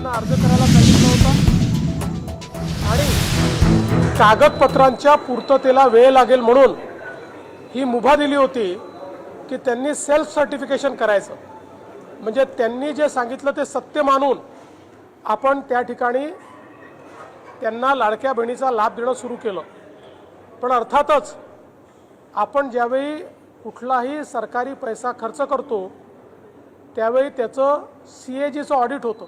त्यांना अर्ज करायला सांगितलं होतं आणि कागदपत्रांच्या पूर्ततेला वेळ लागेल म्हणून ही मुभा दिली होती की त्यांनी सेल्फ सर्टिफिकेशन करायचं, म्हणजे त्यांनी जे सांगितलं ते सत्य मानून आपण त्या ठिकाणी त्यांना लाडक्या बहिणीचा लाभ देणं सुरू केलं। पण अर्थातच आपण ज्यावेळी कुठलाही सरकारी पैसा खर्च करतो त्यावेळी त्याचं CAGचं ऑडिट होतं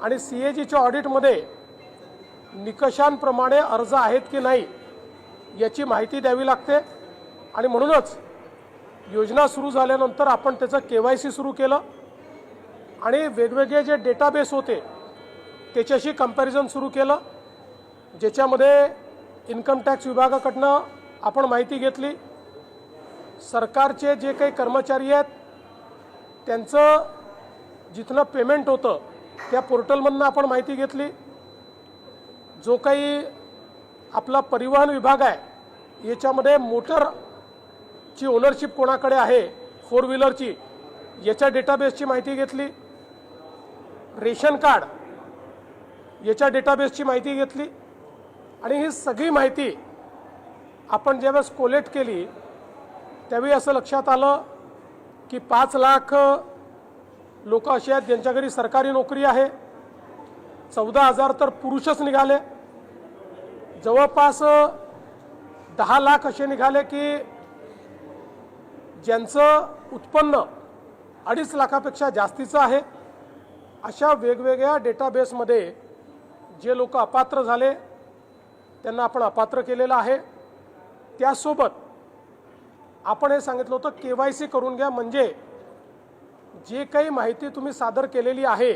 आणि CAGच्या ऑडिटमध्ये निकषांप्रमाणे अर्ज आहेत की नाही याची माहिती द्यावी लागते आणि म्हणूनच योजना सुरू झाल्यानंतर आपण त्याचं KYC सुरू केलं आणि वेगवेगळे जे डेटाबेस होते त्याच्याशी कंपॅरिझन सुरू केलं, ज्याच्यामध्ये इन्कम टॅक्स विभागाकडनं आपण माहिती घेतली, सरकारचे जे काही कर्मचारी आहेत त्यांचं जिथनं पेमेंट होतं त्या पोर्टलमधनं आपण माहिती घेतली, जो काही आपला परिवहन विभाग आहे याच्यामध्ये मोटरची ओनरशिप कोणाकडे आहे 4 व्हीलरची याच्या डेटाबेसची माहिती घेतली, रेशन कार्ड याच्या डेटाबेसची माहिती घेतली आणि ही सगळी माहिती आपण ज्यावेळेस कोलेक्ट केली त्यावेळी असं लक्षात आलं की 5 लाख लोक असे आहेत ज्यांच्या घरी सरकारी नोकरी आहे, 14,000 तर पुरुषच निघाले, जवळपास 10 लाख असे निघाले की ज्यांचं उत्पन्न 2.5 लाखापेक्षा जास्तीचं आहे। अशा वेगवेगळ्या डेटाबेसमध्ये जे लोक अपात्र झाले त्यांना आपण अपात्र केलेलं आहे। त्यासोबत आपण हे सांगितलं होतं KYC करून घ्या, म्हणजे जे काही माहिती तुम्ही सादर केलेली आहे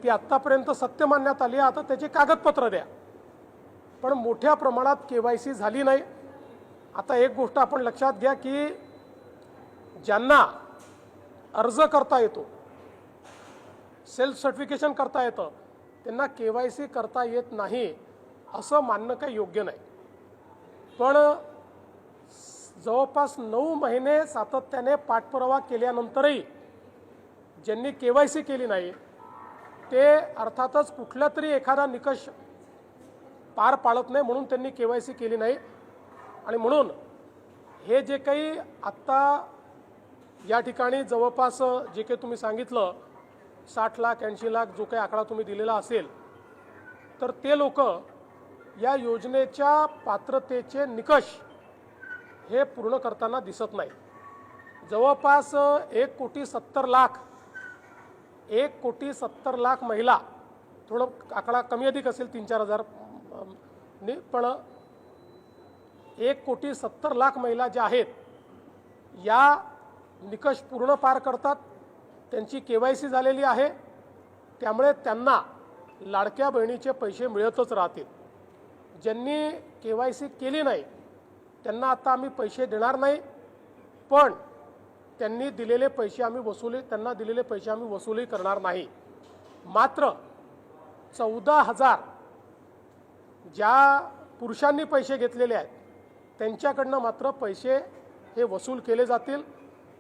ती आत्तापर्यंत सत्य मानण्यात आली आहे, आता त्याची कागदपत्र द्या। पण मोठ्या प्रमाणात KYC झाली नाही। आता एक गोष्ट आपण लक्षात घ्या की ज्यांना अर्ज करता येतो, सेल्फ सर्टिफिकेशन करता येतं, त्यांना KYC करता येत नाही असं मानणं काही योग्य नाही। पण जवळपास 9 महिने सातत्याने पाठपुरावा केल्यानंतरही ज्यांनी KYC केली नाही ते अर्थातच कुठला तरी एखादा निकष पार पाडत नाही म्हणून त्यांनी KYC केली नाही। आणि म्हणून हे जे काही आत्ता या ठिकाणी जवळपास जे काही तुम्ही सांगितलं 60 लाख 80 लाख जो काही आकडा तुम्ही दिलेला असेल तर ते लोक या योजनेच्या पात्रतेचे निकष हे पूर्ण करताना दिसत नाही। जवळपास 1,70,00,000 महिला, थोडं आकडा कमी अधिक असेल 3-4 हजार पण 1,70,00,000 महिला ज्या आहेत या निकष पूर्ण पार करतात, त्यांची KYC झालेली आहे, त्यामुळे त्यांना लाडक्या बहिणीचे पैसे मिळतच राहतील। ज्यांनी KYC केली नाही त्यांना आता आम्ही पैसे देणार नाही, पण त्यांना दिलेले पैसे आम्ही वसुली करणार नाही। मात्र 14,000 ज्या पुरुषांनी पैसे घेतलेले आहेत त्यांच्याकडनं मात्र पैसे हे वसूल केले जातील।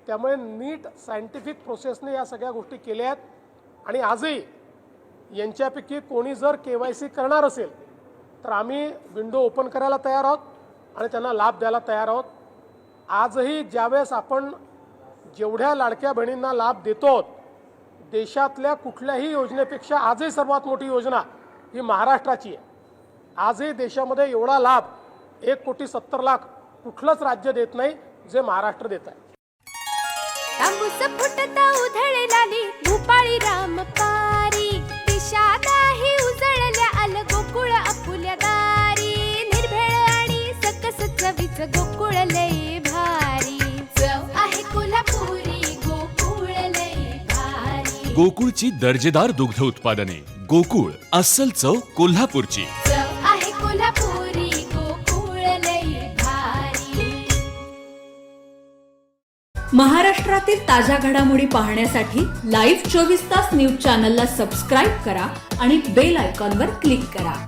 त्यामुळे नीट सायंटिफिक प्रोसेसने या सगळ्या गोष्टी केल्या आहेत आणि आजही यांच्यापैकी कोणी जर KYC करणार असेल तर आम्ही विंडो ओपन करायला तयार आहोत आणि त्यांना लाभ द्यायला तयार आहोत। आजही ज्यावेळेस आपण जेवढ्या लाडक्या बहिणींना लाभ देतो देशातल्या कुठल्याही योजनेपेक्षा आजही सर्वात मोठी योजना ही महाराष्ट्राची आहे। आजही देशामध्ये एवढा लाभ 1,70,00,000 कुठलंच राज्य देत नाही जे महाराष्ट्र देत आहे। तांबूस फुटता उधळलाली भूपाळी रामपारी, दिशादाही उजळल्या आल गोकुळ आपुल्या दारी, निर्भेळ आणि सकस चवीच गोकुळ लई भारी, चव आहे कोल्हापुरी गोकुळ लई भारी। गोकुळची दर्जेदार दुग्ध उत्पादने, गोकुळ अस्सल चव कोल्हापूरची। चव आहे कोल्हापुरी गोकुळ लई भारी। महाराष्ट्रातील ताज्या घडामोडी पाहण्यासाठी लाईव्ह 24 तास न्यूज चॅनलला सबस्क्राईब करा आणि बेल आयकॉनवर क्लिक करा।